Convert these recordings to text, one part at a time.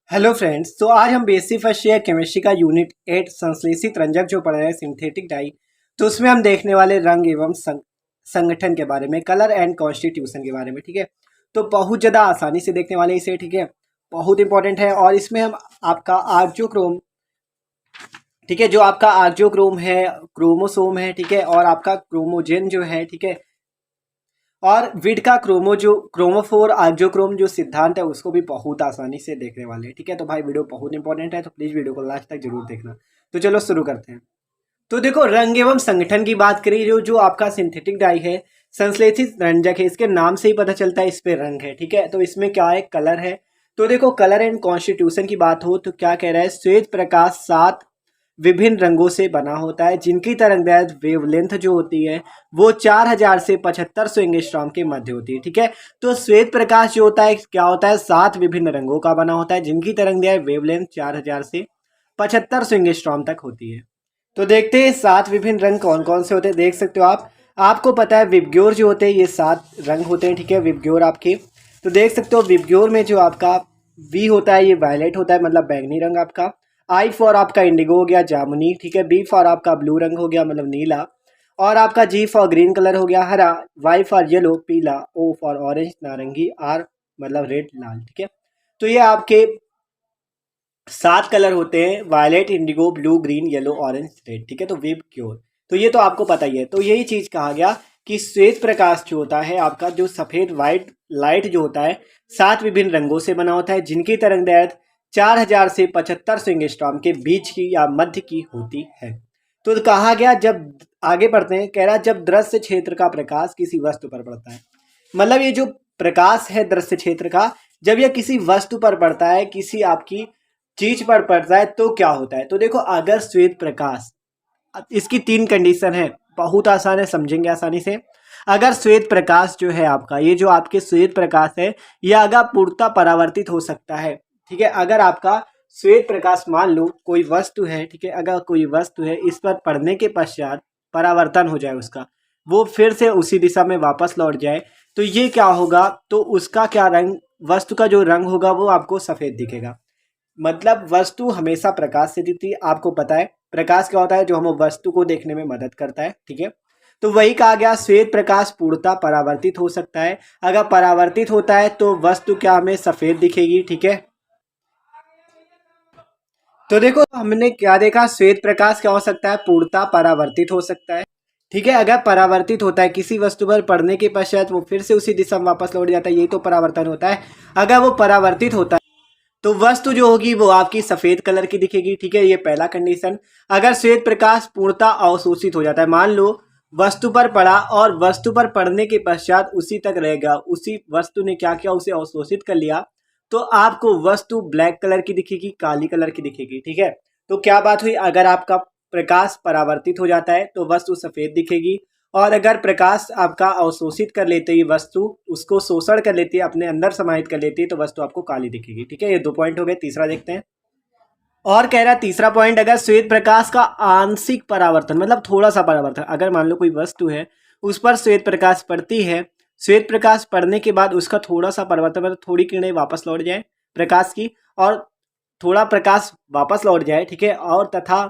Hello friends. तो आज हम बेसिक फर्स्ट ईयर केमिस्ट्री का यूनिट 8 संश्लेषित रंजक जो पढ़ रहे हैं सिंथेटिक डाई। तो उसमें हम देखने वाले रंग एवं संगठन के बारे में, कलर एंड कॉन्स्टिट्यूशन के बारे में। ठीक है, तो बहुत ज़्यादा आसानी से देखने वाले इसे। ठीक है, बहुत इंपॉर्टेंट है। और इसमें हम आपका आर्जियोक्रोम, ठीक है, जो आपका आर्जियोक्रोम है, क्रोमोसोम है, ठीक है, और आपका क्रोमोजेन जो है, ठीक है, और विड का क्रोमोफोर आर्जियोक्रोम जो सिद्धांत है उसको भी बहुत आसानी से देखने वाले हैं। ठीक है, तो भाई वीडियो बहुत इंपॉर्टेंट है, तो प्लीज वीडियो को लास्ट तक जरूर देखना। तो चलो शुरू करते हैं। तो देखो, रंग एवं संगठन की बात करें, जो जो आपका सिंथेटिक डाई है, संश्लेषित रंजक है, इसके नाम से ही पता चलता है इस पे रंग है। ठीक है, तो इसमें क्या है, कलर है। तो देखो, कलर एंड कॉन्स्टिट्यूशन की बात हो तो क्या कह रहा है, श्वेत प्रकाश 7 विभिन्न रंगों से बना होता है, जिनकी तरंगदैर्घ्य वेवलेंथ जो होती है वो 4000 से 7500 एंगस्ट्रॉम के मध्य होती है। ठीक है, तो श्वेत प्रकाश जो होता है क्या होता है, 7 विभिन्न रंगों का बना होता है, जिनकी तरंगदैर्घ्य वेवलेंथ 4000 से 7500 एंगस्ट्रॉम तक होती है। तो देखते हैं 7 विभिन्न रंग कौन कौन से होते हैं। देख सकते हो आप, आपको पता है विबग्योर जो होते हैं ये 7 रंग होते हैं। ठीक है, विबग्योर आपके, तो देख सकते हो विबग्योर में जो आपका वी होता है ये वायलेट होता है, मतलब बैंगनी रंग आपका। आई फॉर आपका इंडिगो हो गया, जामुनी। ठीक है, बी फॉर आपका ब्लू रंग हो गया, मतलब नीला। और आपका जी फॉर ग्रीन कलर हो गया, हरा। वाई फॉर येलो, पीला। ओ फॉर ऑरेंज, नारंगी। आर मतलब रेड, लाल। ठीक है, तो ये आपके 7 कलर होते हैं, violet, indigo, blue, green, yellow, orange, red. ठीक है, तो वेब क्योर, तो ये तो आपको पता ही है। तो यही चीज कहा गया कि श्वेत प्रकाश जो होता है आपका, जो सफेद वाइट लाइट जो होता है, 7 विभिन्न रंगों से बना होता है, जिनकी तरंगदैर्घ्य 4000 से 7500 एंगस्ट्रॉम के बीच की या मध्य की होती है। तो कहा गया, जब आगे बढ़ते हैं, कह रहा जब दृश्य क्षेत्र का प्रकाश किसी वस्तु पर पड़ता है, मतलब ये जो प्रकाश है दृश्य क्षेत्र का, जब यह किसी वस्तु पर पड़ता है, किसी आपकी चीज पर पड़ता है, तो क्या होता है। तो देखो, अगर श्वेत प्रकाश, इसकी 3 कंडीशन है, बहुत आसान है, समझेंगे आसानी से। अगर श्वेत प्रकाश जो है आपका, ये जो आपके श्वेत प्रकाश है, यह अगर पूर्णतः परावर्तित हो सकता है। ठीक है, अगर आपका श्वेत प्रकाश, मान लो कोई वस्तु है, ठीक है, अगर कोई वस्तु है, इस पर पड़ने के पश्चात परावर्तन हो जाए उसका, वो फिर से उसी दिशा में वापस लौट जाए, तो ये क्या होगा, तो उसका क्या रंग, वस्तु का जो रंग होगा वो आपको सफेद दिखेगा। मतलब वस्तु हमेशा प्रकाश से दिखती है, आपको पता है प्रकाश क्या होता है, जो हमें वस्तु को देखने में मदद करता है। ठीक है, तो वही कहा गया, श्वेत प्रकाश पूर्णतः परावर्तित हो सकता है। अगर परावर्तित होता है तो वस्तु क्या हमें सफेद दिखेगी। ठीक है, तो देखो हमने क्या देखा, श्वेत प्रकाश क्या हो सकता है, पूर्णतः परावर्तित हो सकता है। ठीक है, अगर परावर्तित होता है किसी वस्तु पर पड़ने के पश्चात वो फिर से उसी दिशा में वापस लौट जाता है, यही तो परावर्तन होता है। अगर वो परावर्तित होता है तो वस्तु जो होगी वो आपकी सफेद कलर की दिखेगी। ठीक है, ये पहला कंडीशन। अगर श्वेत प्रकाश पूर्णतः अवशोषित हो जाता है, मान लो वस्तु पर पड़ा और वस्तु पर पड़ने के पश्चात उसी तक रहेगा, उसी वस्तु ने क्या किया, उसे अवशोषित कर लिया, तो आपको वस्तु ब्लैक कलर की दिखेगी, काली कलर की दिखेगी। ठीक है, तो क्या बात हुई, अगर आपका प्रकाश परावर्तित हो जाता है तो वस्तु सफेद दिखेगी, और अगर प्रकाश आपका अवशोषित कर लेते ही वस्तु उसको शोषण कर लेती है, अपने अंदर समाहित कर लेती है, तो वस्तु आपको काली दिखेगी। ठीक है, ये 2 पॉइंट हो गए। तीसरा देखते हैं, और कह रहा है तीसरा पॉइंट, अगर श्वेत प्रकाश का आंशिक परावर्तन, मतलब थोड़ा सा परावर्तन, अगर मान लो कोई वस्तु है उस पर श्वेत प्रकाश पड़ती है, श्वेत प्रकाश पड़ने के बाद उसका थोड़ा सा परिवर्तन, मतलब थोड़ी किरणें वापस लौट जाए प्रकाश की, और थोड़ा प्रकाश वापस लौट जाए। ठीक है, और तथा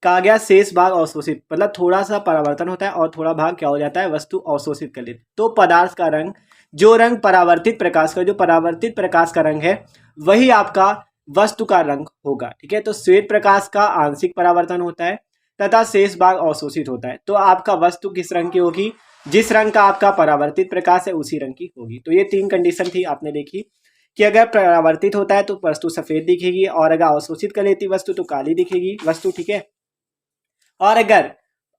कहा गया शेष भाग अवशोषित, मतलब थोड़ा सा परावर्तन होता है और थोड़ा भाग क्या हो जाता है, वस्तु अवशोषित कर लेती, तो पदार्थ का रंग, जो रंग परावर्तित प्रकाश का, जो परावर्तित प्रकाश का रंग है, वही आपका वस्तु का रंग होगा। ठीक है, तो श्वेत प्रकाश का आंशिक परावर्तन होता है तथा शेष भाग अवशोषित होता है, तो आपका वस्तु किस रंग की होगी, जिस रंग का आपका परावर्तित प्रकाश है उसी रंग की होगी। तो ये 3 कंडीशन थी, आपने देखी कि अगर परावर्तित होता है तो वस्तु सफेद दिखेगी, और अगर अवशोषित कर लेती वस्तु तो काली दिखेगी वस्तु। ठीक है, और अगर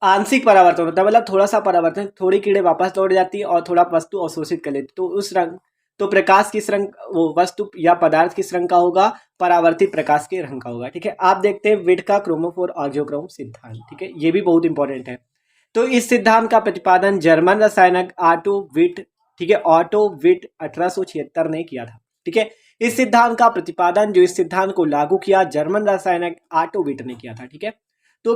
आंशिक परावर्तन होता है, मतलब थोड़ा सा परावर्तन, थोड़ी कीड़े वापस लौट जाती है और थोड़ा वस्तु अवशोषित कर लेती, तो उस रंग, तो प्रकाश किस रंग, वो वस्तु या पदार्थ किस रंग का होगा, परावर्तित प्रकाश के रंग का होगा। ठीक है, आप देखते हैं विड का क्रोमोफोर आर्जियोक्रोम सिद्धांत। ठीक है, ये भी बहुत इंपॉर्टेंट है। तो इस सिद्धांत का प्रतिपादन जर्मन रसायनक ऑटो विट, ठीक है, ऑटो विट 1876 ने किया था। ठीक है, इस सिद्धांत का प्रतिपादन, जो इस सिद्धांत को लागू किया, जर्मन रसायनक ऑटो विट ने किया था। ठीक है, तो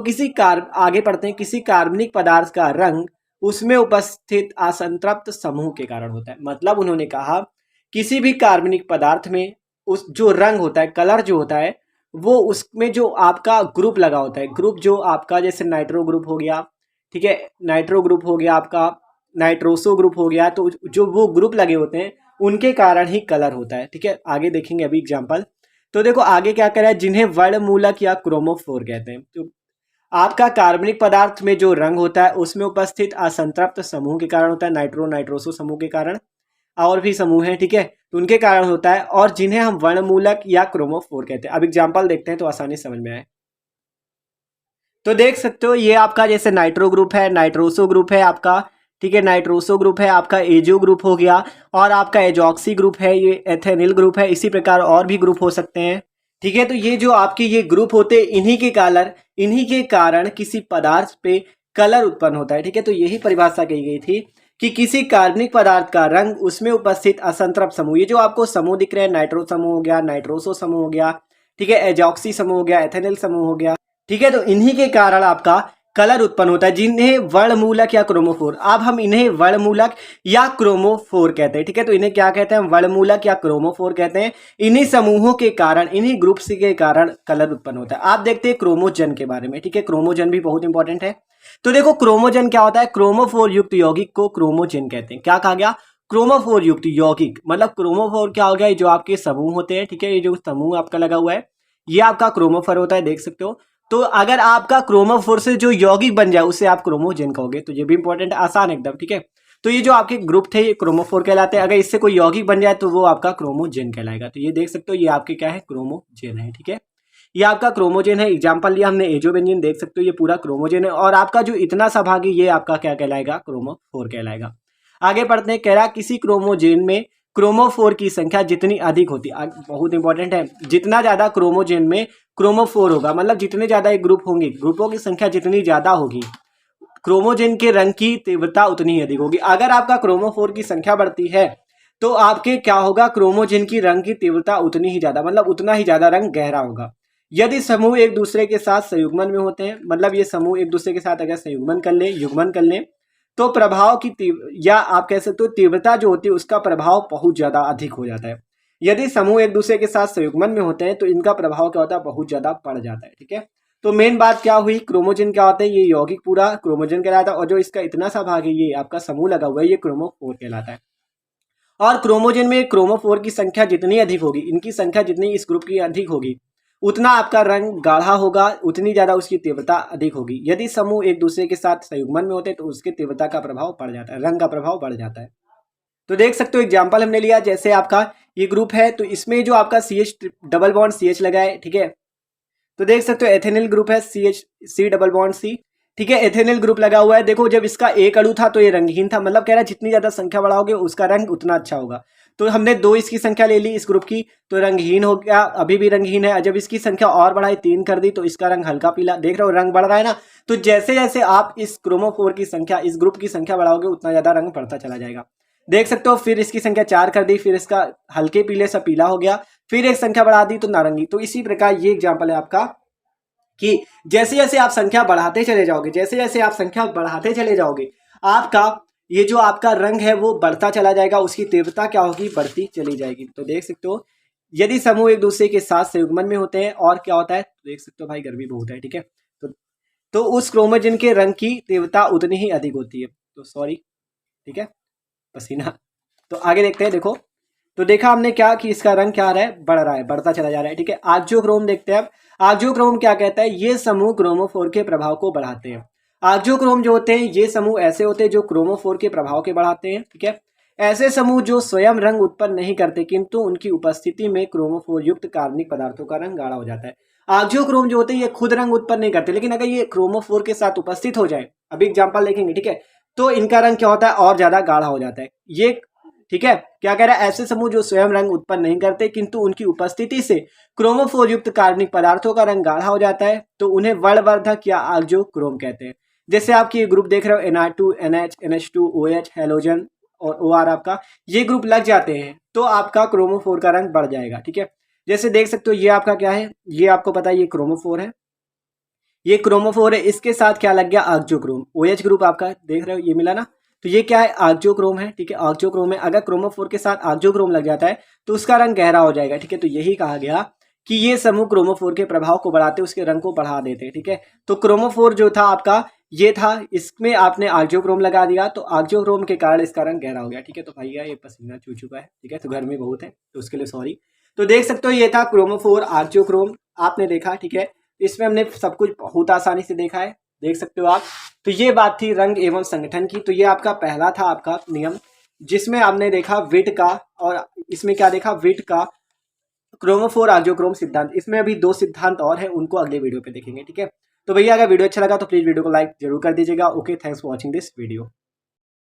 आगे पढ़ते हैं, किसी कार्बनिक पदार्थ का रंग उसमें उपस्थित असंतृप्त समूह के कारण होता है। मतलब उन्होंने कहा किसी भी कार्बनिक पदार्थ में उस जो रंग होता है, कलर जो होता है, वो उसमें जो आपका ग्रुप लगा होता है, ग्रुप जो आपका जैसे नाइट्रो ग्रुप हो गया, ठीक है, नाइट्रो ग्रुप हो गया आपका, नाइट्रोसो ग्रुप हो गया, तो जो वो ग्रुप लगे होते हैं उनके कारण ही कलर होता है। ठीक है, आगे देखेंगे अभी एग्जाम्पल। तो देखो आगे क्या कह रहा है, जिन्हें वर्णमूलक या क्रोमोफोर कहते हैं। तो आपका कार्बनिक पदार्थ में जो रंग होता है उसमें उपस्थित असंतृप्त समूह के कारण होता है, नाइट्रो नाइट्रोसो समूह के कारण, और भी समूह हैं, ठीक है, तो उनके कारण होता है, और जिन्हें हम वर्णमूलक या क्रोमोफोर कहते हैं। अब एग्जाम्पल देखते हैं तो आसानी समझ में आए। तो देख सकते हो ये आपका जैसे नाइट्रो ग्रुप है, नाइट्रोसो ग्रुप है आपका, ठीक है, नाइट्रोसो ग्रुप है आपका, एजो ग्रुप हो गया, और आपका एजॉक्सी ग्रुप है, ये एथेनिल ग्रुप है, इसी प्रकार और भी ग्रुप हो सकते हैं। ठीक है, तो ये जो आपके ये ग्रुप होते हैं, इन्हीं के कारण किसी पदार्थ पे कलर उत्पन्न होता है। ठीक है, तो यही परिभाषा कही गई थी कि किसी कार्बनिक पदार्थ का रंग उसमें उपस्थित असंतृप्त समूह, ये जो आपको समूह दिख रहे हैं, नाइट्रो समूह हो गया, नाइट्रोसो समूह हो गया, ठीक है, एजॉक्सी समूह हो गया, एथेनिल समूह हो गया, ठीक है, तो इन्हीं के कारण आपका कलर उत्पन्न होता है, जिन्हें वर्णमूलक या क्रोमोफोर। अब हम इन्हें वर्णमूलक या क्रोमोफोर कहते हैं। ठीक है, तो इन्हें क्या कहते हैं, वर्णमूलक या क्रोमोफोर कहते हैं। इन्हीं समूहों के कारण, इन्हीं ग्रुप्स के कारण कलर उत्पन्न होता है। आप देखते हैं क्रोमोजन के बारे में। ठीक है, क्रोमोजन भी बहुत इंपॉर्टेंट है। तो देखो क्रोमोजन क्या होता है, क्रोमोफोर युक्त यौगिक को क्रोमोजन कहते हैं। क्या कहा गया, क्रोमोफोर युक्त यौगिक, मतलब क्रोमोफोर क्या हो गया, जो आपके समूह होते हैं, ठीक है, ये जो समूह आपका लगा हुआ है ये आपका क्रोमोफोर होता है, देख सकते हो। तो अगर आपका क्रोमोफोर से जो यौगिक बन जाए उसे आप क्रोमोजन कहोगे, तो ये भी इंपॉर्टेंट है, आसान एकदम। ठीक है, तो ये जो आपके ग्रुप थे ये क्रोमोफोर कहलाते हैं, अगर इससे कोई यौगिक बन जाए तो वो आपका क्रोमोजन कहलाएगा। तो ये देख सकते हो ये आपके क्या है, क्रोमोजन है। ठीक है, ये आपका क्रोमोजन है। एग्जाम्पल लिया हमने एजोबेंजीन, देख सकते हो ये पूरा क्रोमोजन है, और आपका जो इतना सा भाग है ये आपका क्या कहलाएगा, क्रोमोफोर कहलाएगा। आगे पढ़ते हैं, कह रहा किसी क्रोमोजन में क्रोमोफोर की संख्या जितनी अधिक होती है, बहुत इंपॉर्टेंट है, जितना ज्यादा क्रोमोजन में क्रोमोफोर होगा, मतलब जितने ज्यादा एक ग्रुप होंगे, ग्रुपों की संख्या जितनी ज्यादा होगी, क्रोमोजन के रंग की तीव्रता उतनी ही अधिक होगी। अगर आपका क्रोमोफोर की संख्या बढ़ती है तो आपके क्या होगा, क्रोमोजन की रंग की तीव्रता उतनी ही ज्यादा, मतलब उतना ही ज्यादा रंग गहरा होगा। यदि समूह एक दूसरे के साथ संयुग्मन में होते हैं, मतलब ये समूह एक दूसरे के साथ अगर संयुग्मन कर ले, युग्मन कर ले, तो प्रभाव की या आप कह सकते हो तीव्रता जो होती है उसका प्रभाव बहुत ज्यादा अधिक हो जाता है। यदि समूह एक दूसरे के साथ संयुग्मन में होते हैं तो इनका प्रभाव क्या होता है, बहुत ज्यादा बढ़ जाता है। ठीक है, तो मेन बात क्या हुई, क्रोमोजन क्या होता है, ये यौगिक पूरा क्रोमोजन कहलाता है, और जो इसका इतना सा भाग है ये आपका समूह लगा हुआ है ये क्रोमोफोर कहलाता है। और क्रोमोजन में क्रोमोफोर की संख्या जितनी अधिक होगी, इनकी संख्या जितनी इस ग्रुप की अधिक होगी, उतना आपका रंग गाढ़ा होगा, उतनी ज्यादा उसकी तीव्रता अधिक होगी। यदि समूह एक दूसरे के साथ संयुग्मन में होते हैं तो उसकी तीव्रता का प्रभाव बढ़ जाता है, रंग का प्रभाव बढ़ जाता है। तो देख सकते हो एग्जाम्पल हमने लिया, जैसे आपका ये ग्रुप है तो इसमें जो आपका CH डबल बॉन्ड CH लगा है, ठीक है, तो देख सकते हो एथेनिल ग्रुप है, C डबल बॉन्ड C, ठीक है, एथेनिल ग्रुप लगा हुआ है। देखो जब इसका एक अणु था तो ये रंगहीन था, मतलब कह रहा है जितनी ज्यादा संख्या बढ़ाओगे उसका रंग उतना अच्छा होगा। तो हमने 2 इसकी संख्या ले ली इस ग्रुप की, तो रंगहीन हो गया, अभी भी रंगहीन है। जब इसकी संख्या और बढ़ाई 3 कर दी तो इसका रंग हल्का पीला, देख रहे हो रंग बढ़ रहा है ना। तो जैसे जैसे आप इस क्रोमोफोर की संख्या, इस ग्रुप की संख्या बढ़ाओगे उतना ज्यादा रंग बढ़ता चला जाएगा। देख सकते हो फिर इसकी संख्या 4 कर दी, फिर इसका हल्के पीले सा पीला हो गया, फिर एक संख्या बढ़ा दी तो नारंगी। तो इसी प्रकार ये एग्जाम्पल है आपका कि जैसे जैसे आप संख्या बढ़ाते चले जाओगे, जैसे जैसे आप संख्या बढ़ाते चले जाओगे, आपका ये जो आपका रंग है वो बढ़ता चला जाएगा, उसकी तीव्रता क्या होगी, बढ़ती चली जाएगी। तो देख सकते हो यदि समूह एक दूसरे के साथ संयुग्मन में होते हैं और क्या होता है, तो देख सकते हो भाई गर्मी बहुत है, ठीक है, तो उस क्रोमोजन के रंग की तीव्रता उतनी ही अधिक होती है। तो सॉरी, ठीक है, पसीना। तो आगे देखते हैं, देखो तो देखा हमने क्या कि इसका रंग क्या आ रहा है, बढ़ रहा है, बढ़ता चला जा रहा है। ठीक है, आक्जियोक्रोम देखते हैं अब। आक्जियोक्रोम क्या कहता है, ये समूह क्रोमोफोर के प्रभाव को बढ़ाते हैं। आक्जियोक्रोम जो होते हैं ये समूह ऐसे होते हैं जो क्रोमोफोर के प्रभाव के बढ़ाते हैं। ठीक है, ऐसे समूह जो स्वयं रंग उत्पन्न नहीं करते किंतु उनकी उपस्थिति में क्रोमोफोर युक्त कार्बनिक पदार्थों का रंग गाढ़ा हो जाता है। आक्जियोक्रोम जो होते हैं ये खुद रंग उत्पन्न नहीं करते, लेकिन अगर ये क्रोमोफोर के साथ उपस्थित हो जाए, अभी एग्जाम्पल देखेंगे, ठीक है, तो इनका रंग क्या होता है, और ज्यादा गाढ़ा हो जाता है ये। ठीक है, क्या कह रहा है, ऐसे समूह जो स्वयं रंग उत्पन्न नहीं करते किंतु उनकी उपस्थिति से क्रोमोफोर युक्त कार्बनिक पदार्थों का रंग गाढ़ा हो जाता है, तो उन्हें वर्णवर्धक या आक्जियोक्रोम कहते हैं। जैसे आपकी ये ग्रुप देख रहे हो NR2 NH NH2 OH halogen और OR, आपका ये ग्रुप लग जाते हैं तो आपका क्रोमोफोर का रंग बढ़ जाएगा। ठीक है, जैसे देख सकते हो ये आपका क्या है, ये आपको पता है ये क्रोमोफोर है, ये क्रोमोफोर है, इसके साथ क्या लग गया, आक्जियोक्रोम, OH ग्रुप आपका देख रहे हो ये मिला ना, तो ये क्या है, आक्जोक्रोम है, ठीक है। आक्जोक्रोम में अगर क्रोमोफोर के साथ आक्जोक्रोम लग जाता है तो उसका रंग गहरा हो जाएगा, ठीक है। तो यही कहा गया कि ये समूह क्रोमोफोर के प्रभाव को बढ़ाते, उसके रंग को बढ़ा देते, ठीक है। तो क्रोमोफोर जो था आपका ये था, इसमें आपने आक्जोक्रोम लगा दिया तो आक्जोक्रोम के कारण इसका रंग गहरा हो गया, ठीक है। तो भैया ये पसीना चू चुका है, ठीक है, तो गर्मी बहुत है तो उसके लिए सॉरी। तो देख सकते हो ये था क्रोमोफोर आक्जोक्रोम, आपने देखा, ठीक है। इसमें हमने सब कुछ बहुत आसानी से देखा है, देख सकते हो आप। तो ये बात थी रंग एवं संगठन की। तो ये आपका पहला था आपका नियम, जिसमें आपने देखा विट का, और इसमें क्या देखा, विट का क्रोमोफोर आक्जोक्रोम सिद्धांत। इसमें अभी 2 सिद्धांत और हैं, उनको अगले वीडियो पे देखेंगे, ठीक है। तो भैया अगर वीडियो अच्छा लगा तो प्लीज वीडियो को लाइक जरूर कर दीजिएगा। Okay, thanks for watching this video.